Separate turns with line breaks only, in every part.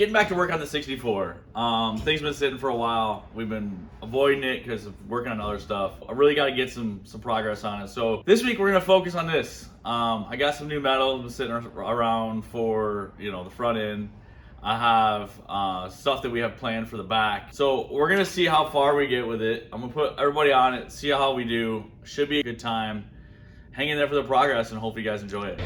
getting back to work on the 64. Things been sitting for a while. We've been avoiding it because of working on other stuff. I really got to get some progress on it. So this week we're gonna focus on this. I got some new metal been sitting around for the front end. I have stuff that we have planned for the back. So we're gonna see how far we get with it. I'm gonna put everybody on it, see how we do. Should be a good time. Hang in there for the progress, and hope you guys enjoy it.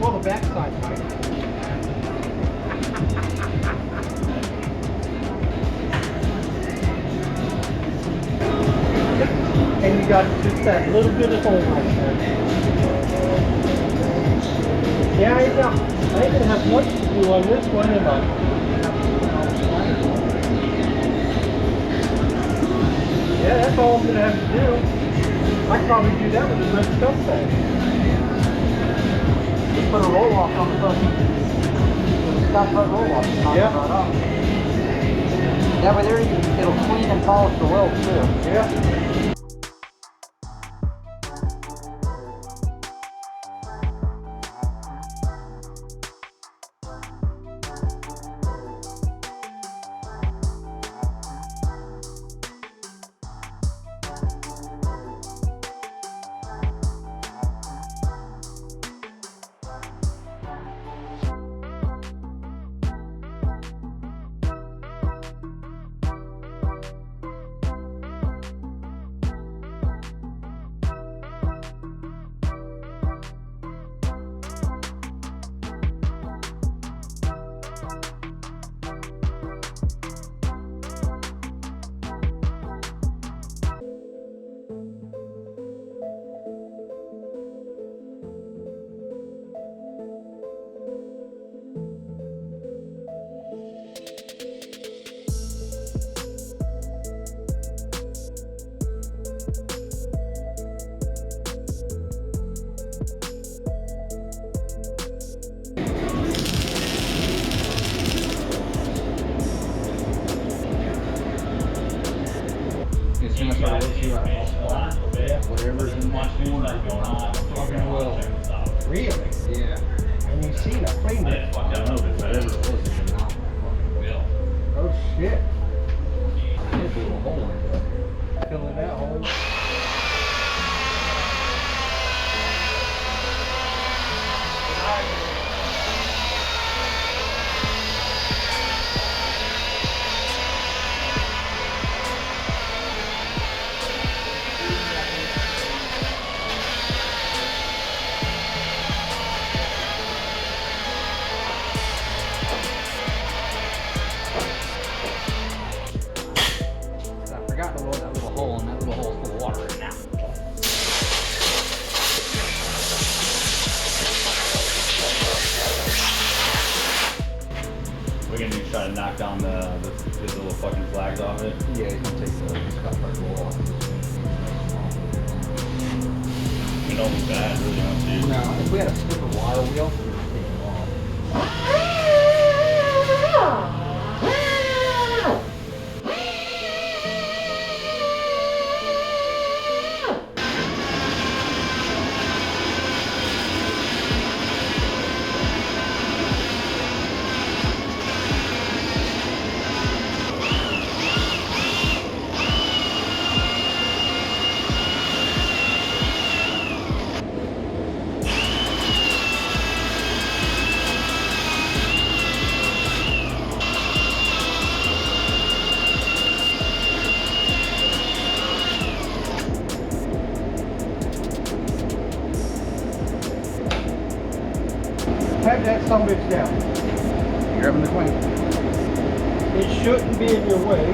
Well, the backside might. And you got just that little bit of hole right there. Yeah, I ain't gonna have much to do on this one, am I? Yeah, that's all I'm gonna have to do. I can probably do that with a red stuff bag. Just put a roll off on the front. Stop front roll off. Yeah. Right off. That way there it'll clean and polish the weld too. Yeah. Whatever's in that corner fucking well. Really? Yeah. And you see, I cleaned it.
I don't know, but whatever it was, it did not fucking will.
Oh shit.
There's a little hole in it.
Filling that hole.
We're gonna try to knock down his little fucking flags off it.
Yeah, he's gonna take the scuff part roll off.
We don't look bad, really, don't you?
No, if we had a slipper wire wheel, we would take it off.
Pat that son of a bitch down.
You're having the queen.
It shouldn't be in your way.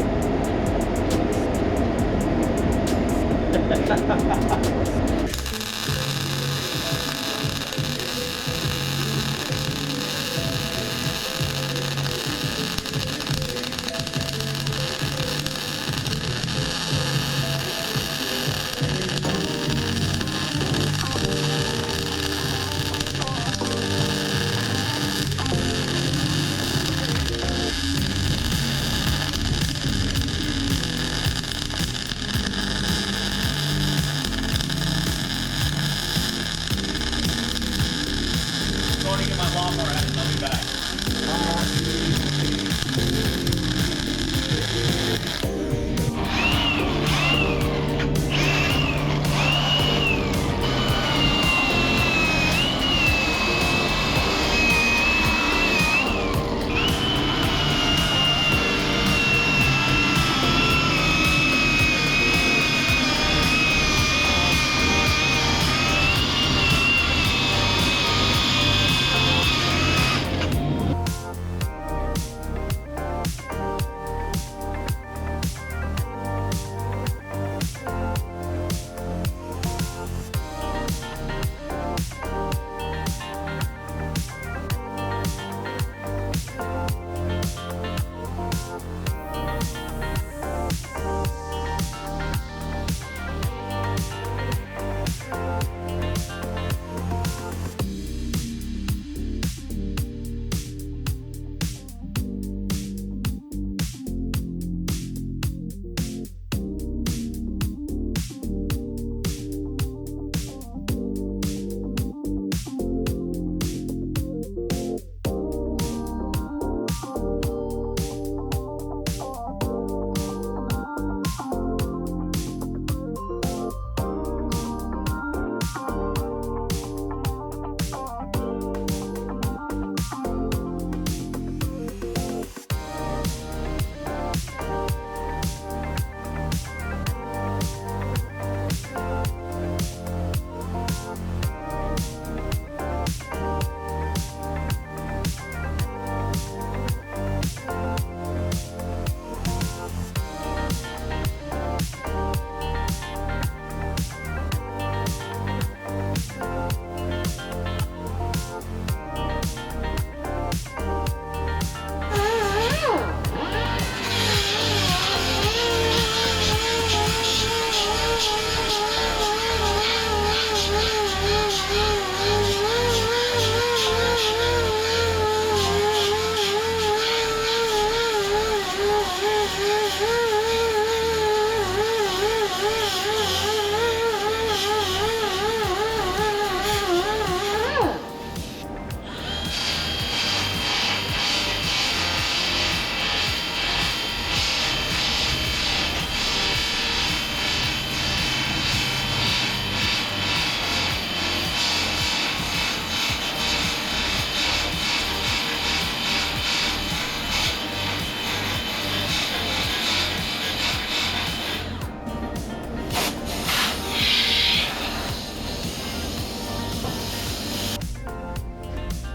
Going to get my lawnmower out and I'll be back.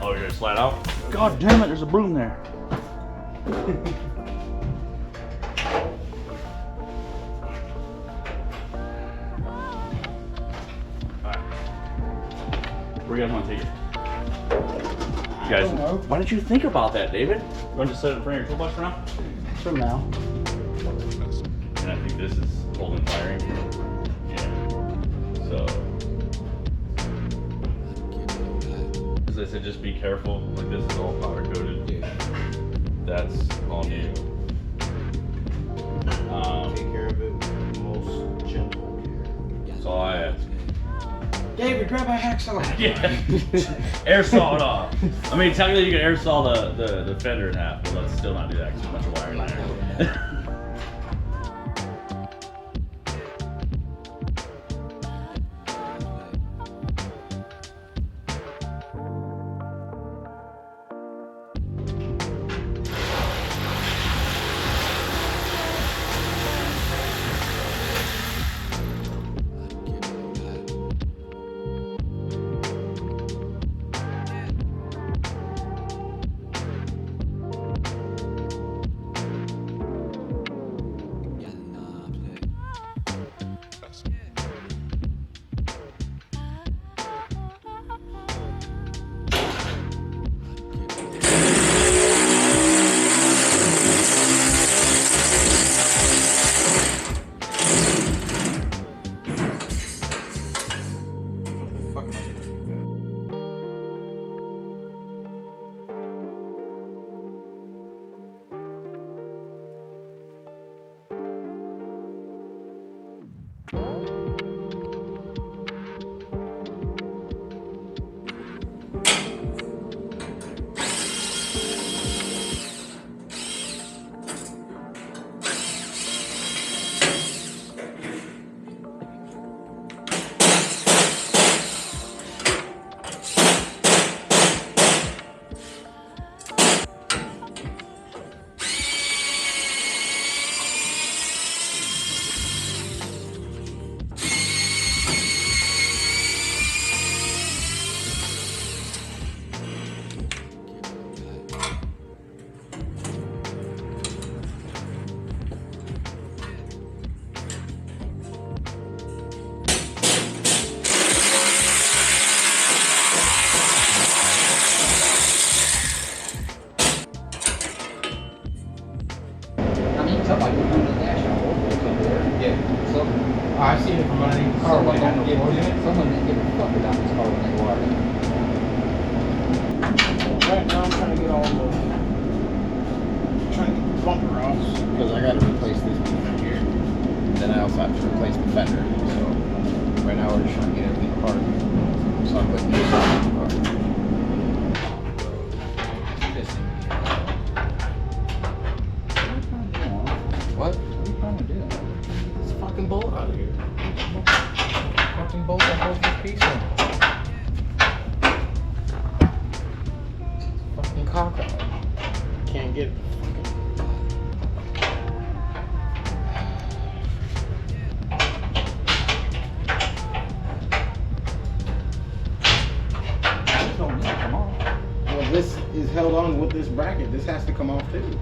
Oh, you're gonna slide out? God damn it, there's a broom there. Alright. Where you guys want to take it? You guys, why didn't you think about that, David? You want to just set it in front of your toolbox for now?
For now.
And I think this is holding firing. Yeah. So. As I said, just be careful. Like, this is all powder coated. That's all new.
Take care of it with the most gentle care.
That's all I ask.
David, grab my hacksaw.
Yeah. Air saw it off. I mean, technically you can air saw the fender in half, but let's still not do that because there's a bunch of wire in there.
car when they had no floor unit. Someone didn't give a fuck about this car when they bought it.
Right now I'm trying to get all the bumper offs.
Because I got to replace this piece here. Then I also have to replace the fender. So right now we're just trying to get everything apart. So I'm putting this on the car. It's pissing me off. What?
What are you trying to do?
This fucking bolt out of here. Fucking bolt that holds this piece in. Fucking cock out.
Can't get
Don't need to come off.
Well, this is held on with this bracket. This has to come off too.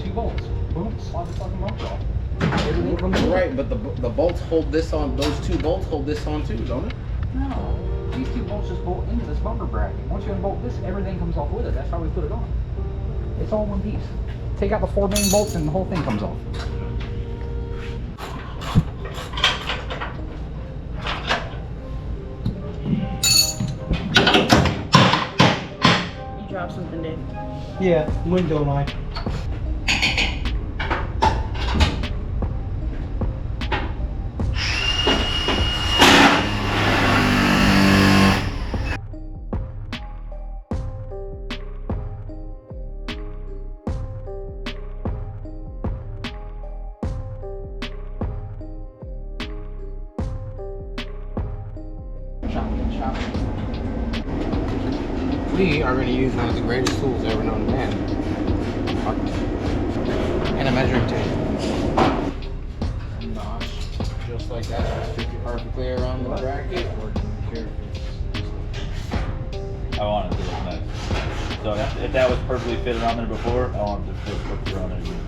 2 bolts. Boom, slide the fucking motor off. Everything comes off.
Right, but the bolts hold this on. Those 2 bolts hold this on too, don't it?
No. These 2 bolts just bolt into this bumper bracket. Once you unbolt this, everything comes off with it. That's how we put it on. It's all one piece. Take out the 4 main bolts and the whole thing comes off.
You dropped something, Dave.
Yeah, window line.
We are going to use one of the greatest tools ever known to man. And a measuring tape. Notch. Just like that. Stick it perfectly around the bracket. Or do you care
I want it to look nice. So if that was perfectly fitted on there before, I want it to fit perfectly on there again.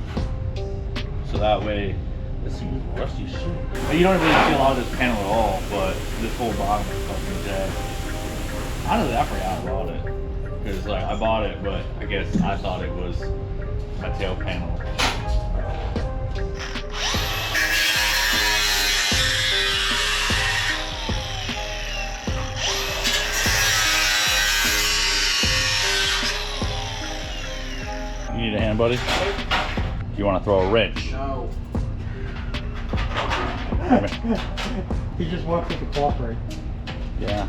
So that way, this thing is rusty as shit. But you don't really feel out of this panel at all, but this whole bottom is fucking dead. Honestly, I forgot about it. Because like I bought it, but I guess I thought it was my tail panel. You need a hand, buddy? Do you want to throw a wrench?
No.
He just wants it to cooperate.
Yeah.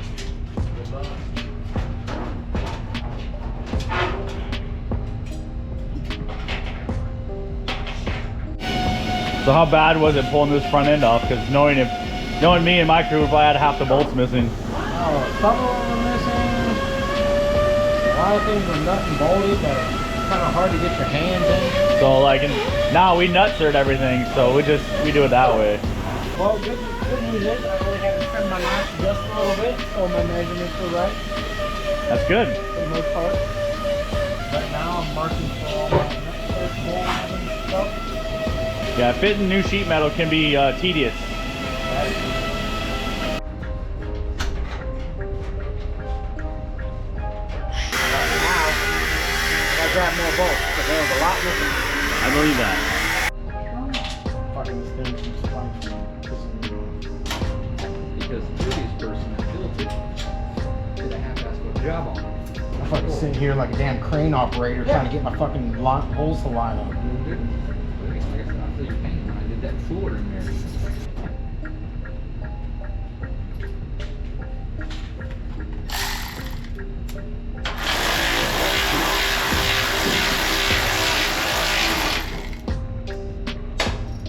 So how bad was it pulling this front end off? Because knowing me and my crew, we probably had half the bolts missing.
Oh, some of them are missing. A lot of things are nut and bolted, but it's kind of hard to get your hands in.
So like, now we nutsert everything, so we do it that way.
Well, good news is I only had to trim my knife just a little bit, so my measurements were right
That's good.
for the most part. Right now I'm marking for all my nuts and stuff.
Yeah, fitting new sheet metal can be tedious.
I grabbed more bolts, but there was a lot missing.
I believe that.
Fucking this thing keeps fucking pissing me
Because the previous person that built it did a half-ass good job on it.
off. I'm fucking sitting here like a damn crane operator trying to get my fucking holes to line up.
Like I said, I feel your pain when I did that floor in there.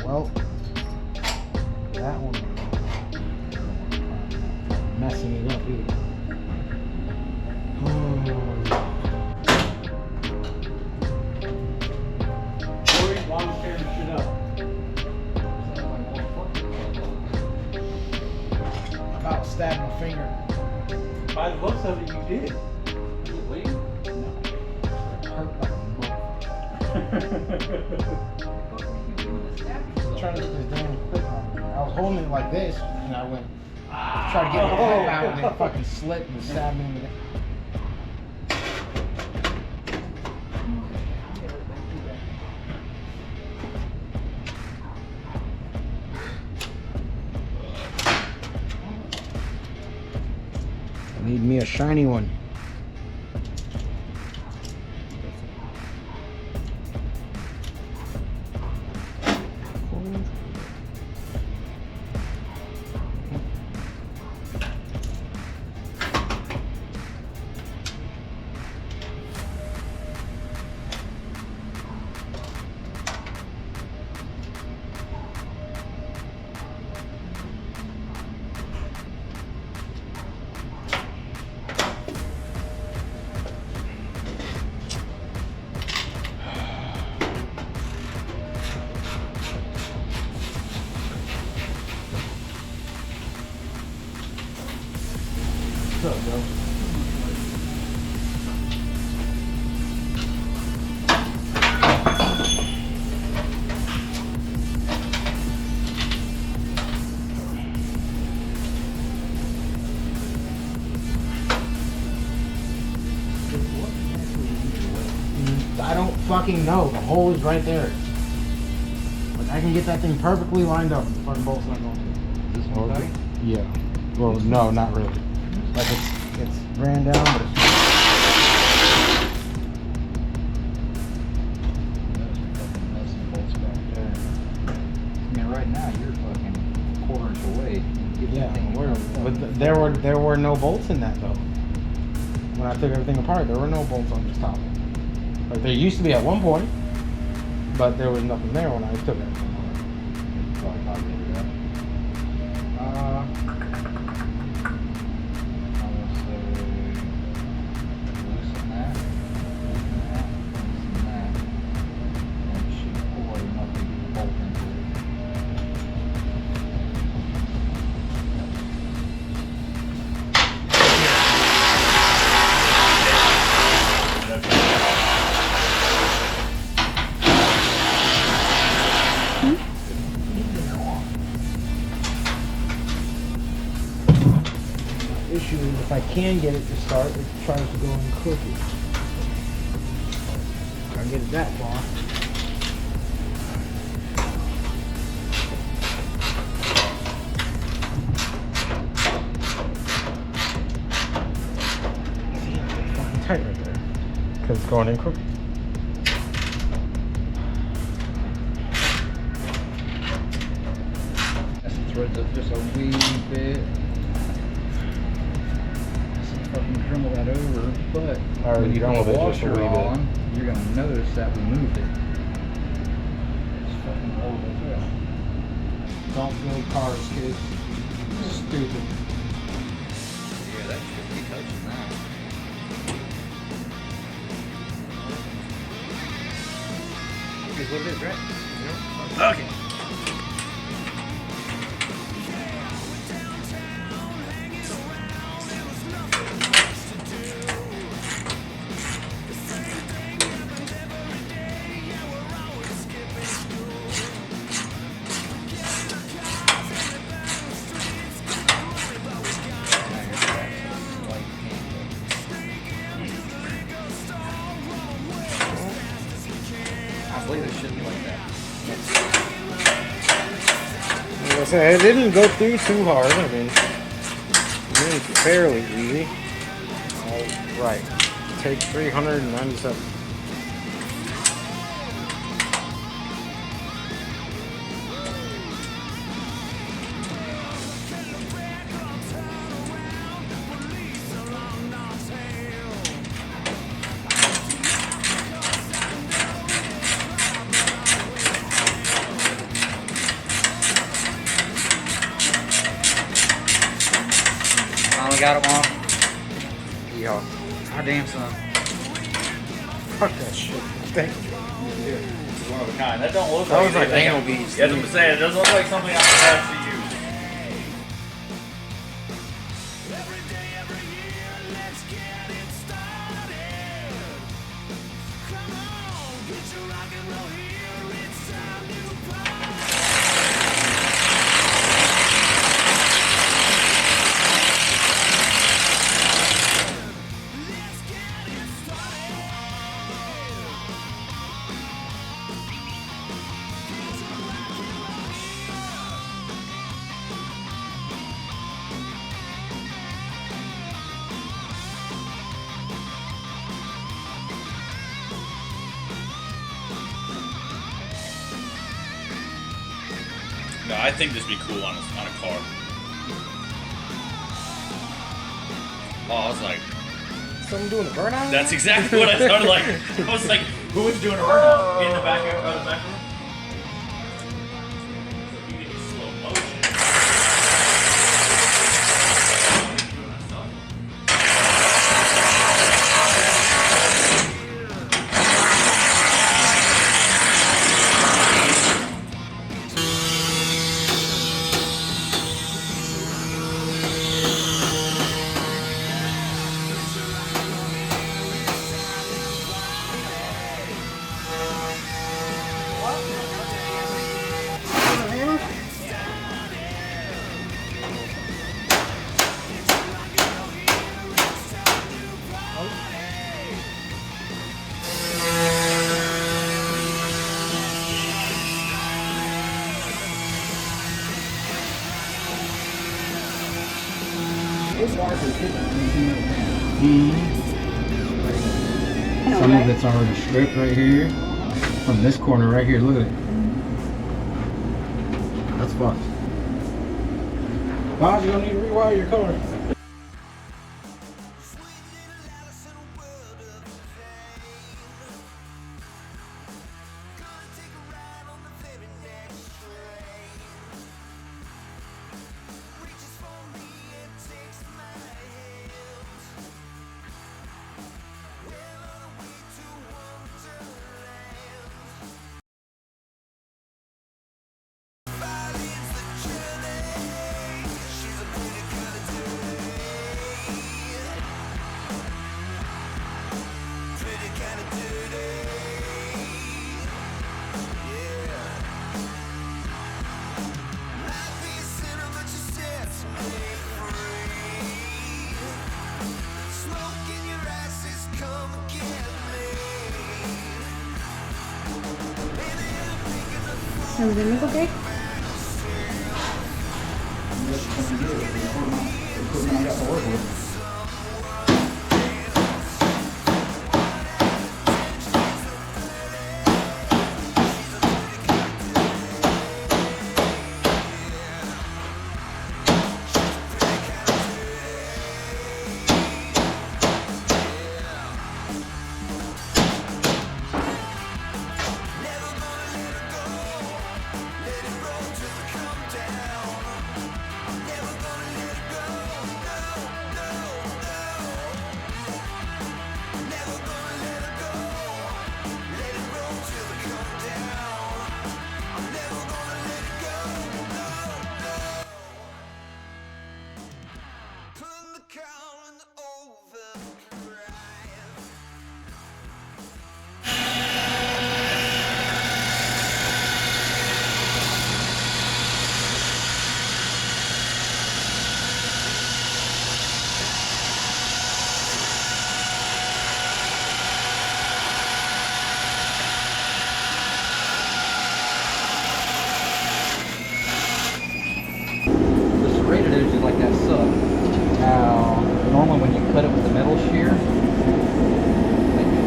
Well, that one messing it up either. About stabbed my finger.
By the looks of it, you did.
Wait,
It hurt like a motherfucker. Trying to get this damn clip on. I was holding it like this, and I went, tried to get the clip out, and it fucking slipped and stabbed me in the. a shiny one. What's up, bro? I don't fucking know. The hole is right there. Like I can get that thing perfectly lined up. The fucking bolt's not going to.
This one tight?
Yeah. Well, no, not really. Like it's ran down, but it's not.
Nuts and bolts back there. I mean, right now you're fucking quarter inch away. Get that thing working.
But there were no bolts in that though. When I took everything apart, there were no bolts on this top. Like there used to be at one point, but there was nothing there when I took everything apart.
Probably not get it up. I would say loosen that, loosen that, and it should pull it enough to get the bolt into it.
Issue is if I can get it to start, it tries to go in crooked. I get it that far. See, it's fucking tight right there. Because it's going in crooked.
That's the threads up just a wee bit. Fucking trimble that over, but
Alright,
when you
done
put the
with it just a
washer
wee bit.
on, you're gonna notice that we moved it. It's fucking horrible as hell.
Don't build cars, kids. Stupid.
Yeah, that should be touching that. Is what it is, right?
Okay.
I believe it should be like that.
Like I said, it didn't go through too hard. I mean, it's fairly easy. All right. Take 397.
Finally got him off. Yeah. Goddamn son.
Fuck that shit. Thank you.
It's one of a kind. That don't look
That
like
was like
anything.
anal beads.
Yeah, that's what I'm saying. It doesn't look like something I would actually use. I think this would be cool on a car. Oh, I was like,
Someone doing a burnout?
that's exactly what I sounded like. I was like, who is doing a burnout in the back room? You get slow motion.
Some of it's already stripped right here. From this corner right here, look at it. That's fucked. Boz, you're gonna need to rewire your car.
Everything look okay?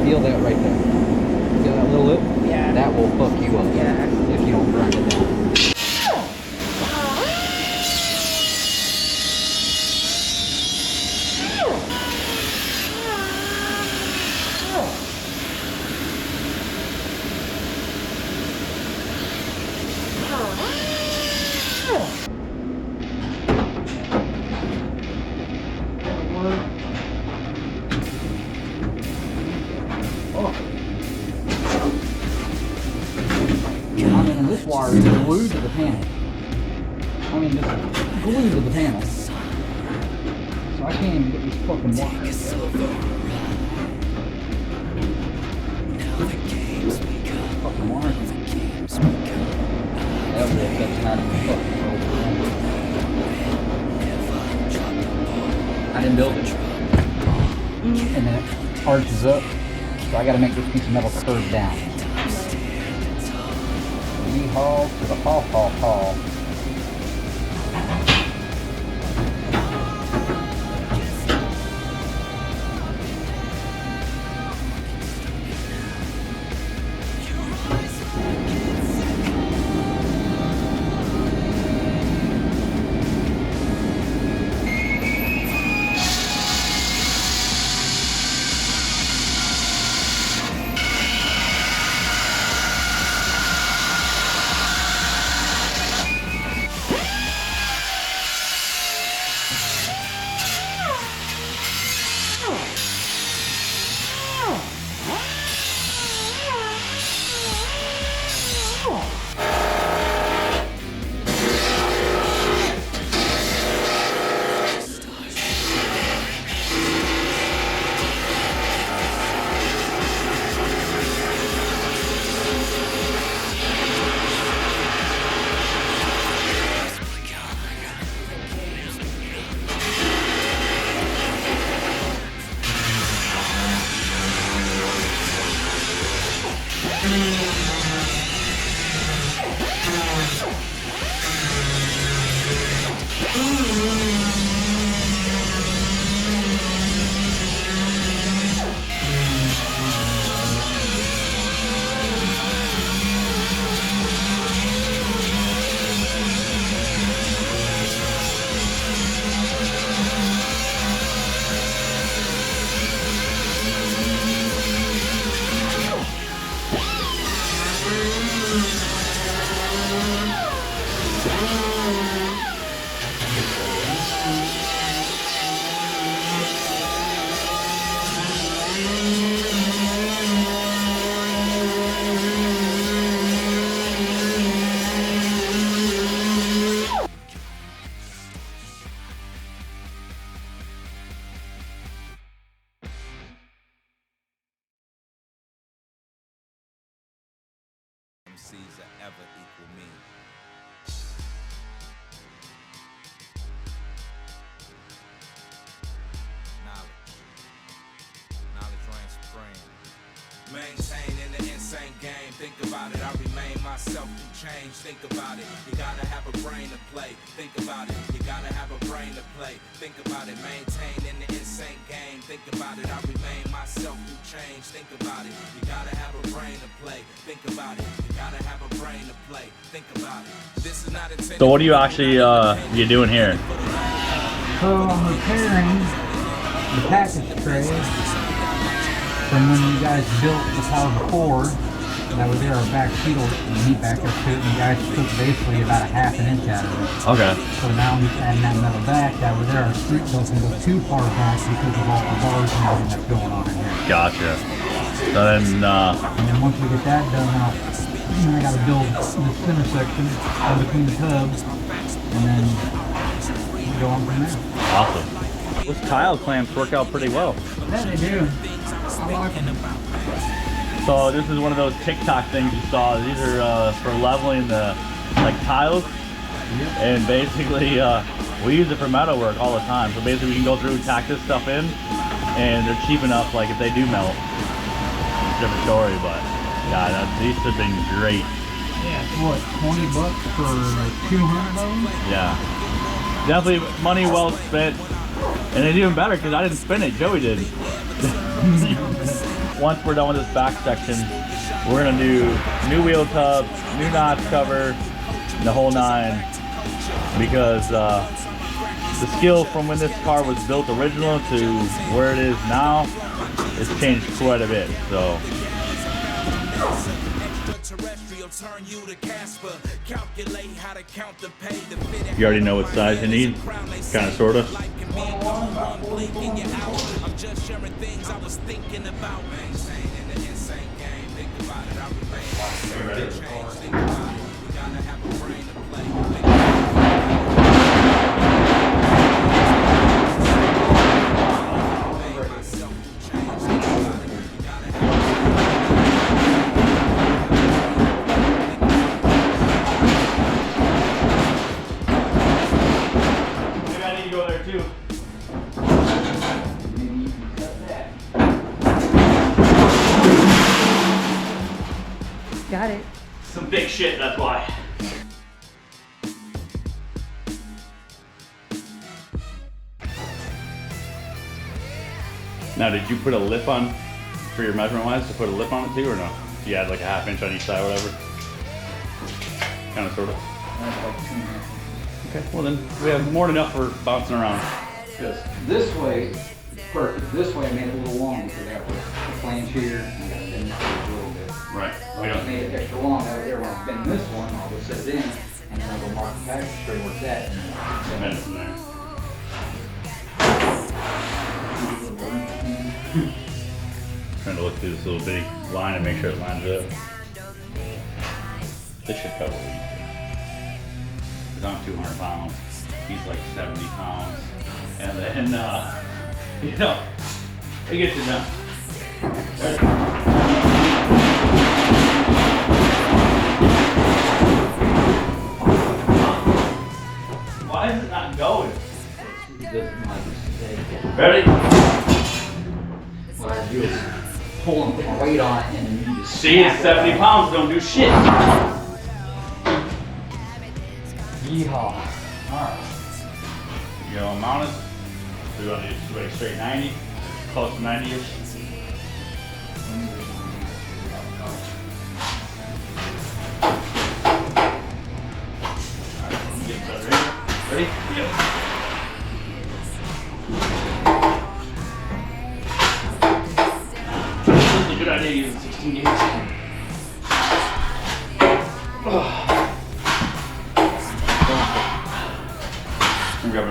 Feel that right there. Feel that little lip?
Yeah.
That will fuck you up.
Yeah.
If you don't grind it down. This wire is glued to the panel. I mean, just glued to the panel. So I can't even get these fucking wires. Fucking wires. That's not even fucking I didn't build it. And then it arches up. So I gotta make this piece of metal curve down. Haul to the haul.
MCs that ever equal me. Knowledge reigns supreme. Maintain in the insane game. Think about it, I remain myself through change. Think about it, you gotta have a brain to play. Think about it, you gotta have a brain to play. Think about it, maintain in the insane game. Think about it, I remain myself through change. Think about it, you gotta have a brain to play. Think about it, you gotta have a brain to play. Think about it. This is not intended.
So what are you actually you doing here?
So I'm repairing the package tray from when you guys built the pile before. That was there, our back seal and meat back up to it, and you guys took basically about a half an inch out of it.
Okay.
So now I'm just adding that metal back. That was there, our street doesn't go too far back because of all the bars and everything that's going on in here.
Gotcha. So then,
And then once we get that done, I gotta build this center section in between the tubs, and then go on from there.
awesome. Those tile clamps work out pretty well.
Yeah, they do. I like them.
So this is one of those TikTok things you saw. These are for leveling the tiles, and basically we use it for metal work all the time. So basically we can go through, tack this stuff in, and they're cheap enough. Like if they do melt, it's a different story. But yeah, these have been great.
Yeah, it's what, 20 bucks for 200 of them?
Yeah, definitely money well spent. And it's even better because I didn't spin it, Joey did. Once we're done with this back section, we're gonna do new wheel tub, new notch cover, the whole nine, because the skill from when this car was built original to where it is now, it's changed quite a bit. So you already know what size you need, kind of, sort of.
I'm just sharing things I was thinking about. Maintain in the insane game. Think about it, I remain. Think about it. You gotta have a brain to play.
Maybe I need to go there too.
Got it.
Some big shit, that's why. Now, did you put a lip on for your measurement wise to put a lip on it too, or no? You had like a half inch on each side, whatever. Kind of, sort of. Okay, well then we have more than enough for bouncing around.
Because this way, perfect. This way I made it a little long because I got the flange here and I got to bend this a little bit.
Right.
I made it extra long over there. When I bend this one, I'll just set it in and then I'll go mark the package straight where it's at. And
Minutes in there. Trying to look through this little bitty line and make sure it lines up. This should cover it. Because I'm 200 pounds. He's like 70 pounds. And then, you know, it gets it done. Why is it not going?
Ready? What I do is pull and put my weight on it and then you
See, it's 70 pounds, don't do shit.
Yeehaw. Alright.
You know, mount it. We want to do like straight 90, close to 90-ish. Ready? Yep. This is a good idea using 16 gauge.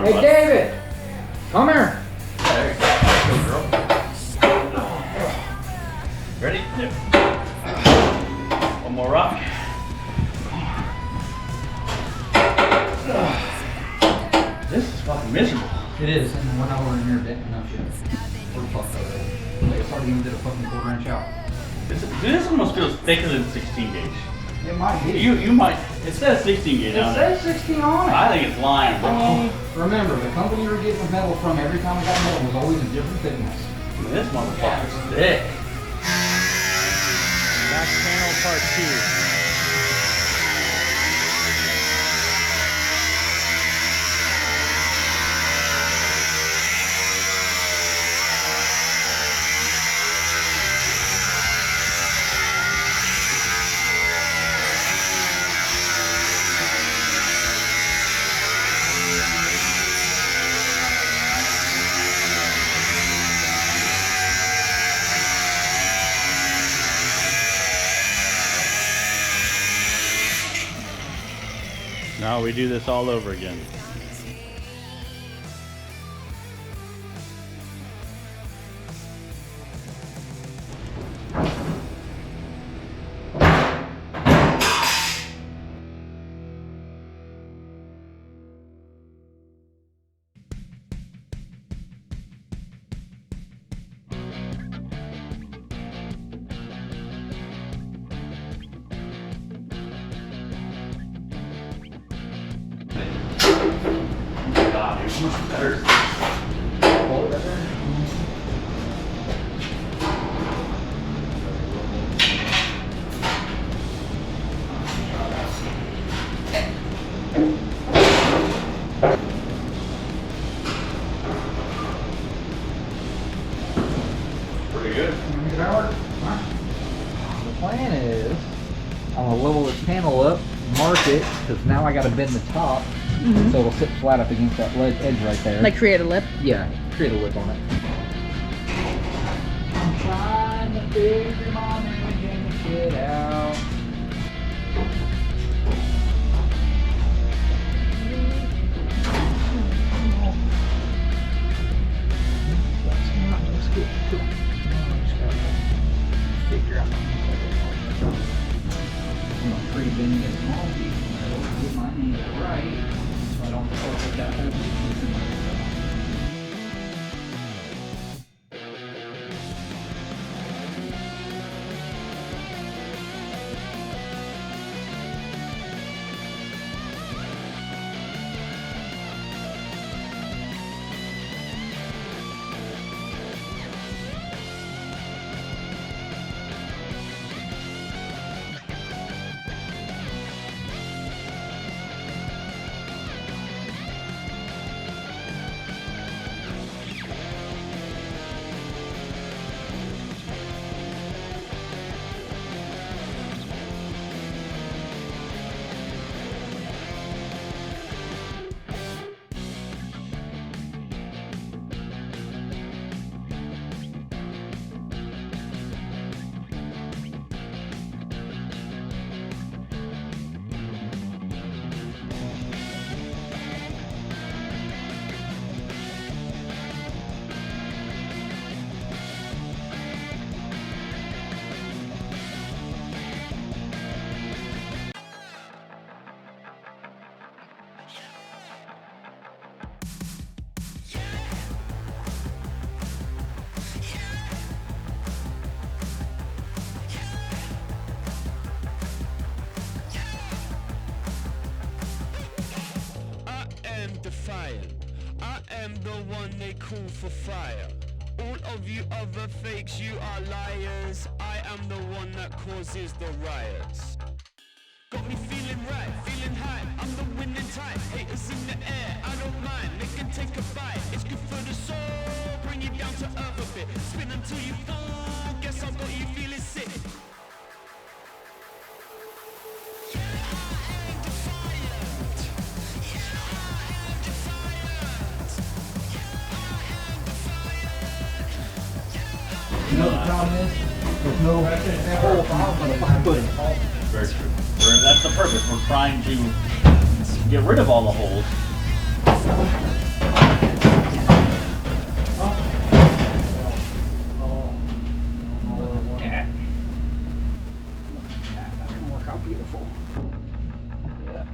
Hey, David! Come here!
Ready? Yep. One more rock. This is fucking miserable.
It is, and when I were in here, no shit. We're fucked already. Like, it's hardly even did a fucking quarter inch out.
This almost feels thicker than 16 gauge.
It might be.
You might. It says 16 gauge on
It
it.
says 16 on it.
I think it's lying, bro.
Remember, the company we're getting the metal from every time we got metal was always a different thickness.
This motherfucker's thick.
Back panel part 2.
Now we do this all over again. God, dude, much better.
Hold it right there.
Pretty good.
Make it out. Alright. The plan is, I'm gonna level this panel up, mark it, because now I gotta bend the top, so it'll sit flat up against that edge right there.
Like create a lip?
Yeah, create a lip on it. I'm trying to figure my man shit out. Let's get to it. Just gotta figure out. I'm gonna pre-bend this small piece of metal, get my angle right, so I don't fuck that whole piece of metal.
I am the one they call for fire. All of you other fakes, you are liars. I am the one one that causes the riots. Got me feeling right, feeling high. I'm the winning type. Haters in the air, I don't mind. They can take a bite. It's good for the soul. Bring you down to earth a bit. Spin until you fall. Guess I've got you feeling sick.
You know what the problem is? There's no hole for the 5 foot.
Very true. That's the purpose. We're trying to get rid of all the holes.
Yeah. That's gonna work out beautiful. Yeah.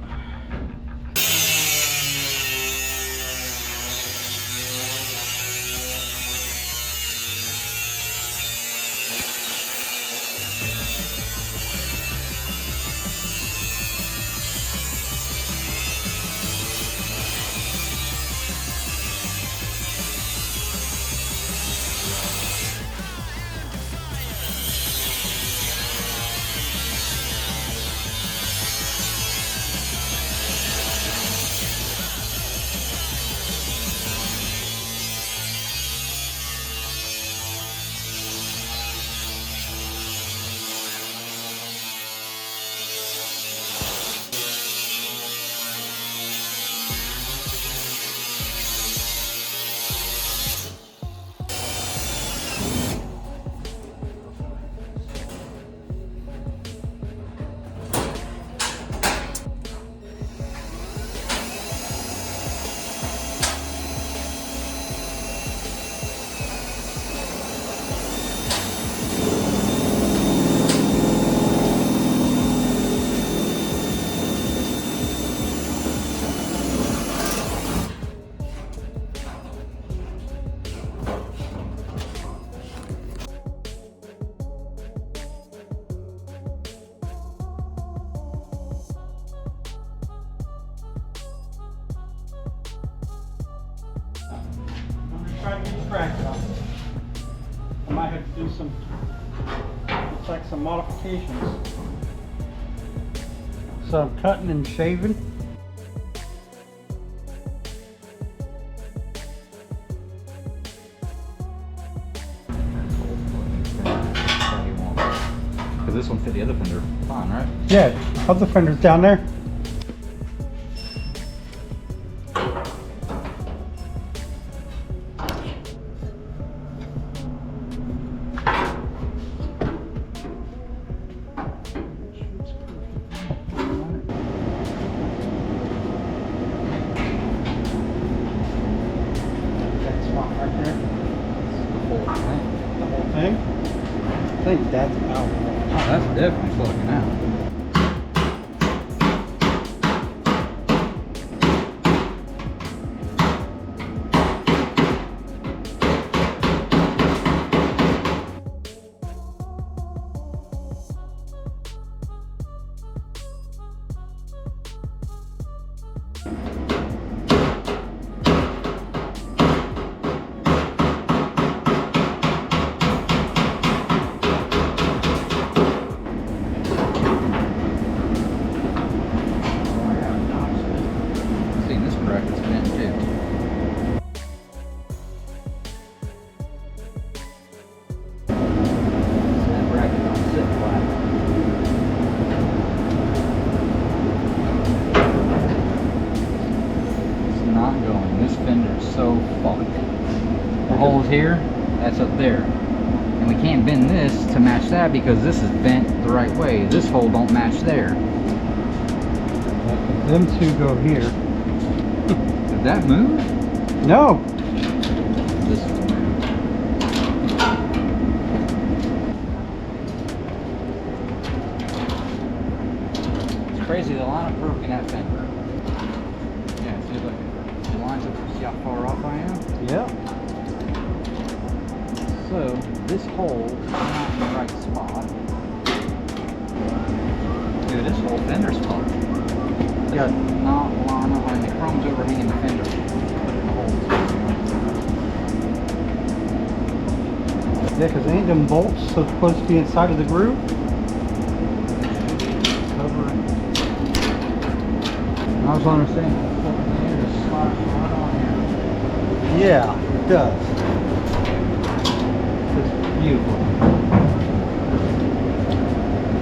Try to get distracted on this. I might have to do some, looks like some modifications. So I'm cutting and shaving.
Because this one fit the other fender fine, right?
Yeah, other fender's down there. The whole thing? I think that's about it.
Oh, that's definitely plugging out. Seeing this bracket's bent too. That bracket don't sit flat. It's not going. This fender's so fucked. The hole's here, that's up there. And we can't bend this to match that because this is bent the right way. This hole don't match there.
Them two go here.
Did that move?
No!
This one moved. It's crazy the line of broken that fender. Yeah, see look, it lines up, see how far off I am?
Yeah.
So this hole is not in the right spot. Dude, this whole fender's fucked. This
Yeah.
is not line up. I mean, the chrome's overhanging the fender. Put it in the hole.
Yeah, because ain't them bolts supposed to be inside of the groove?
I was understanding. It's sliding right on here.
Yeah, it does.
It's beautiful.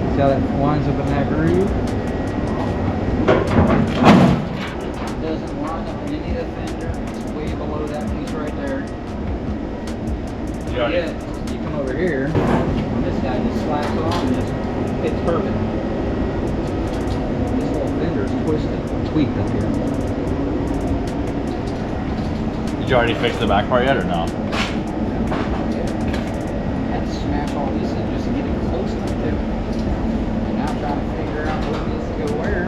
See how that winds up in that groove? It doesn't line up in any of the fender. It's way below that piece right there. Yeah, you come over here, and this guy just slaps off and just fits perfect. This whole fender is twisted, tweaked up here.
Did you already fix the back part yet or no?
I had to smash all these in just to get it close enough to it. And now I'm trying to figure out what needs to go where.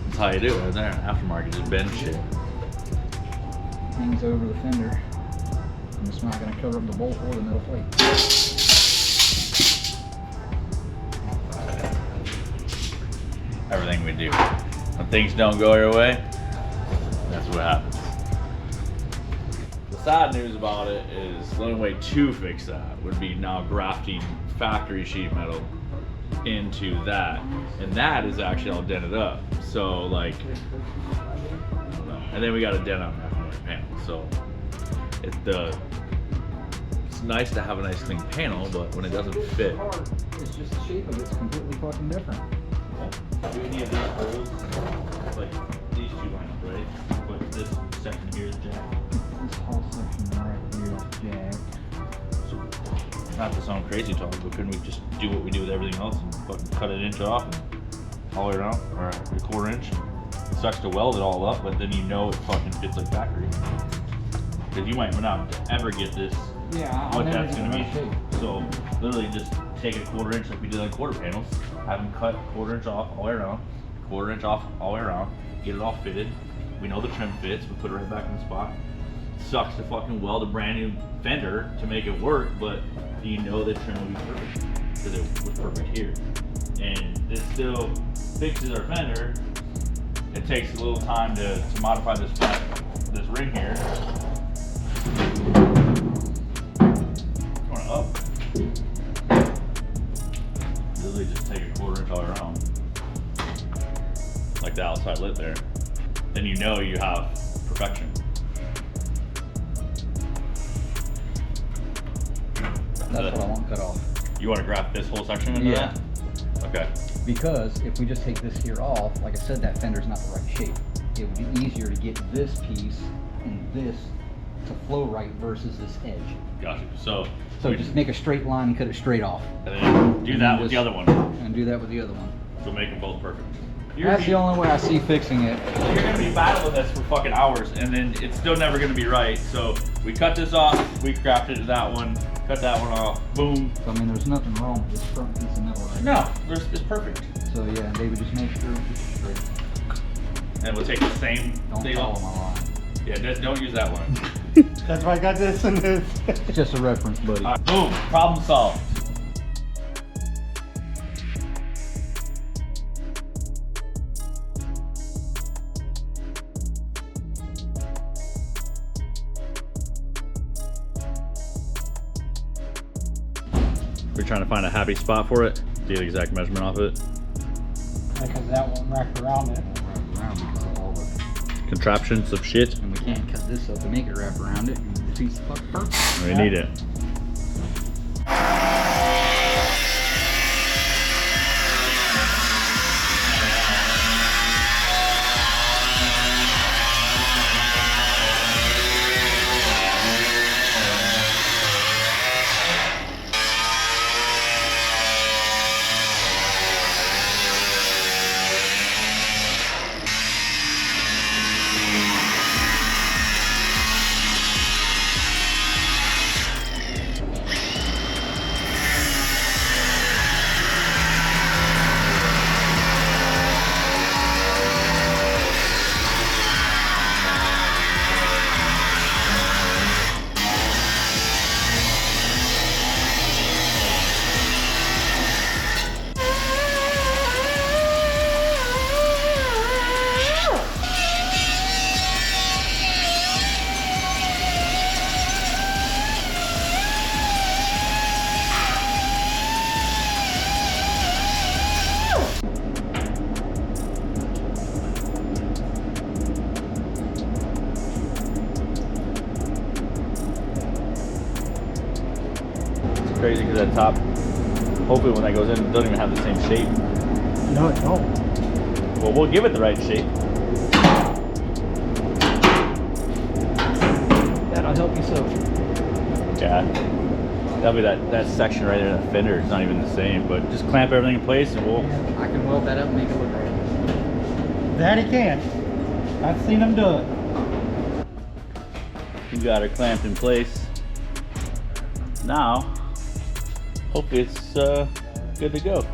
That's how you do it right there. Aftermarket, just bend shit.
Hangs over the fender. And it's not going to cover up the bolt or the metal plate.
Everything we do. When things don't go your way, that's what happens. The sad news about it is the only way to fix that would be now grafting factory sheet metal into that. And that is actually all dented up. So like, I don't know. And then we got a dent on the aftermarket panel. So it's nice to have a nice clean panel, but when it doesn't fit.
It's just the shape of it's completely fucking different.
Do any of these holes, like these two line up, right? But this section here is jacked.
This whole section right here is jacked.
So, not to sound crazy talk, but couldn't we just do what we do with everything else and fucking cut an inch off and all the way around, or a quarter inch? It sucks to weld it all up, but then you know it fucking fits like factory. Because you might not ever get this, what that's gonna be. So literally just take a quarter inch like we did on quarter panels, have them cut a quarter inch off all the way around, quarter inch off all the way around, get it all fitted. We know the trim fits, we put it right back in the spot. It sucks to fucking weld a brand new fender to make it work, but you know the trim will be perfect because it was perfect here. And this still fixes our fender. It takes a little time to modify this ring here. Going up. Literally just take a quarter inch all around, like the outside lip there. Then you know you have perfection.
That's what I want cut off.
You want to graft this whole section into that? Okay.
Because if we just take this here off, like I said, that fender's not the right shape. It would be easier to get this piece and this to flow right versus this edge.
Gotcha. So
just make a straight line and cut it straight off.
And then do that with the other one.
And do that with the other one.
So make them both perfect.
That's the only way I see fixing it.
You're gonna be battling this for fucking hours, and then it's still never gonna be right. So we cut this off, we crafted that one, cut that one off, boom.
So, I mean, there's nothing wrong with this front piece of metal right
No, it's perfect.
So yeah, they would just make sure it's straight.
And we'll take the same
Don't
thing
follow
off.
my line.
Yeah, don't use that one.
That's why I got this and this.
It's just a reference, buddy.
Boom, problem solved. We're trying to find a happy spot for it. Do the exact measurement off it.
Because that won't wrap around it.
Around because of all the,
Contraptions of shit.
and we can't cut this up to make it wrap around it. And the piece of fucking purpose.
We need it. crazy because that top, hopefully when that goes in, it doesn't even have the same shape.
No, it don't.
Well, we'll give it the right shape.
That'll help you so.
Yeah. That'll be that section right there, that fender. It's not even the same, but just clamp everything in place and we'll...
I can weld that up and make it look right.
That he can. I've seen him do it.
You got her clamped in place. Now, hopefully it's good to go.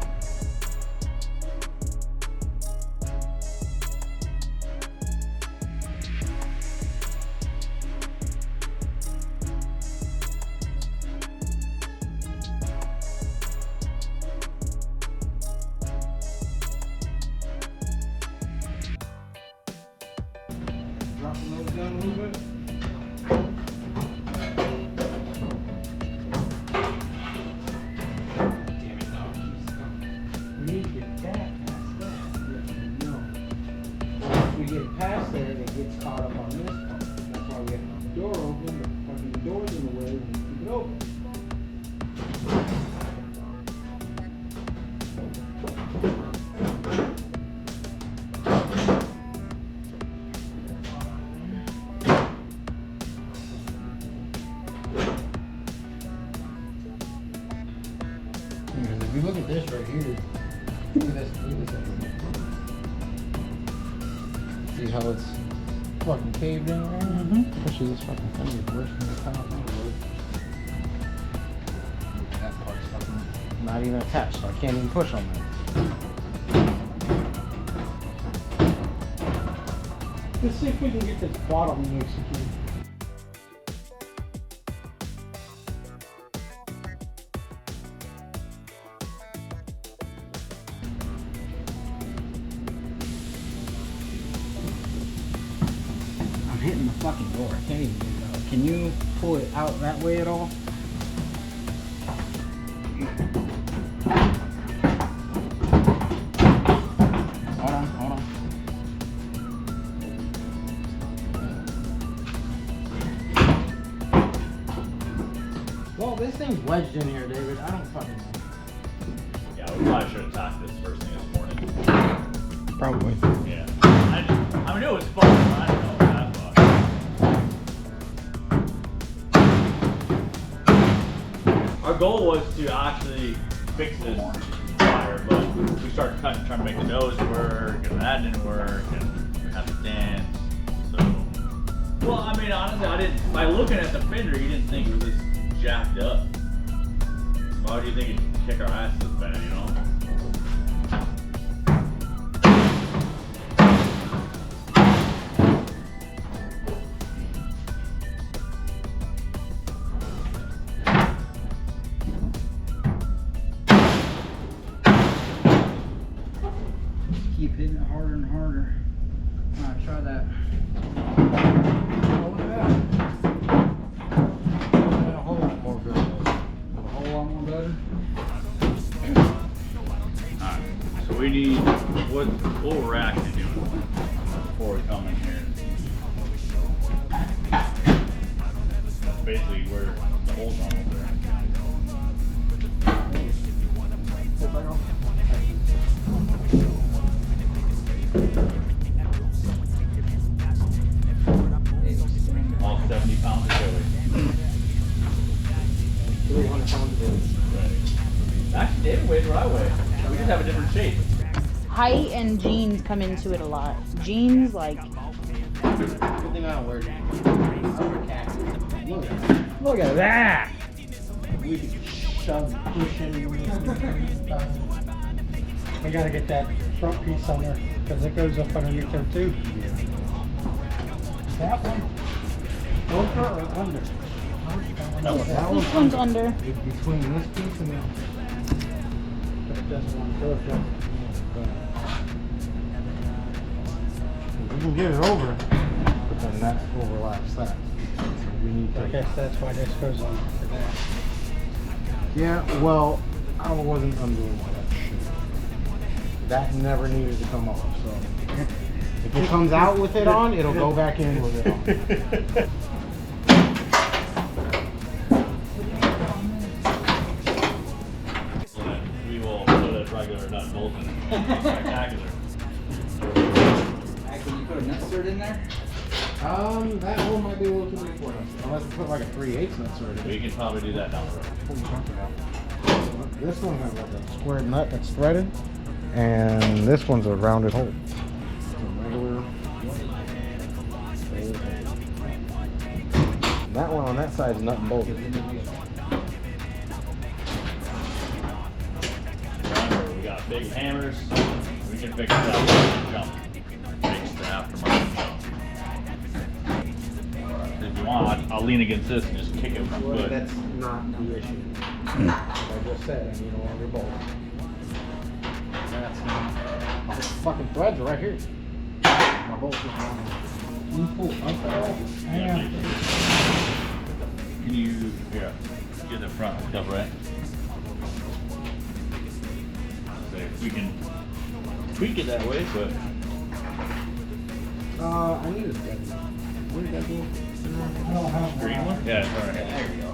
Drop the nose down a little bit. Damn it, dog. We need to get that past that. No. Once we get past there, it gets caught up on this part. That's why we have the door open, but fucking the door's in the way, we keep it open. Because if you look at this right here, look at this. See how it's fucking caved in right now? Especially this fucking thing is worse than the top. That part's fucking not even attached, so I can't even push on that.
Let's see if we can get this bottom executed.
I'm hitting the fucking door. I can't even get it out. Can you pull it out that way at all? Hold on, hold on.
Well, this thing's wedged in here, David. I don't fucking know.
Yeah, we probably should have talked this first thing this morning.
Probably.
Yeah. I mean, it was fun. I don't know that much. Our goal was to actually fix this wire, but we started cutting, trying to make the nose work, and that didn't work, and we had to dance. So, well, I mean, honestly, I didn't. By looking at the fender, you didn't think it was this jacked up. Why do you think it'd kick our ass this bad, you know?
Keep hitting it harder and harder. Alright, try that.
Oh, look at that. A whole lot more good.
A whole lot more better.
Alright, so we need, what we're actually doing before we come in here. That's basically where the holes are over there. All 70 pounds of Chevy.
300 pounds of it.
Actually, David weighs what I weigh. We just have a different shape.
Height and jeans come into it a lot. Jeans, like,
Good thing I don't wear jeans. I wear khakis. Look at that.
Look at that!
We can shove, push in. We gotta get that front piece on there, because it goes up underneath there too. That one? Over or under?
That
this one's under.
Between this piece and that.
But it doesn't want to go down.
We can get it over, but then that overlaps that. So we need
I
to.
guess that's why this goes on for that.
Yeah, well, I wasn't undoing all that shit. That never needed to come off, so. If it comes out with it on, it'll go back in with it on.
Spectacular.
Can you put a nut stud in there?
That one might be a little too big for us. Unless we put like a 3/8 nut stud in.
We can probably do that down the road.
What are you talking about? This one has like a square nut that's threaded, and this one's a rounded hole. That one on that side is nut and bolted.
Remember, we got big hammers. We can fix that jump. Fix the aftermarket jump. If you want, I'll lean against this and just kick it with my foot.
That's not the issue. Like I just said, I need all your bolts. That's not. This fucking threads are right here. My bolts are on. You pull up at all? Hang on.
Can you, here, get the front stuff right? We can tweak it that way, but
I need a thread. Where did that go? I don't have
green one? Yeah, it's all right. There you go.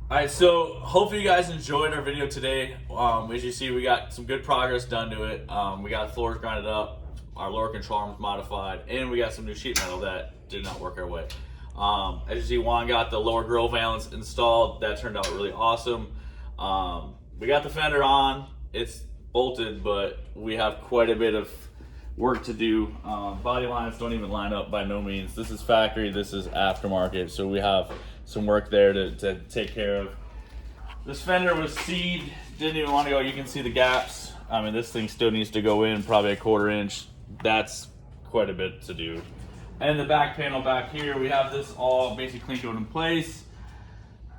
Alright, so hopefully you guys enjoyed our video today. As you see, we got some good progress done to it. We got floors grinded up, our lower control arms modified, and we got some new sheet metal that did not work our way. As you see, Juan got the lower grill valance installed. That turned out really awesome. We got the fender on. It's bolted, but we have quite a bit of work to do. Body lines don't even line up by no means. This is factory, this is aftermarket, so we have some work there to take care of. This fender was seed, didn't even want to go. You can see the gaps. I mean, this thing still needs to go in probably a 1/4 inch. That's quite a bit to do. And the back panel back here, we have this all basically clean coated in place.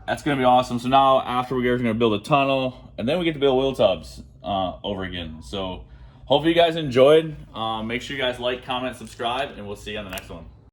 That's gonna be awesome. So now after we're gonna build a tunnel, and then we get to build wheel tubs over again. So hopefully you guys enjoyed. Make sure you guys like, comment, subscribe, and we'll see you on the next one.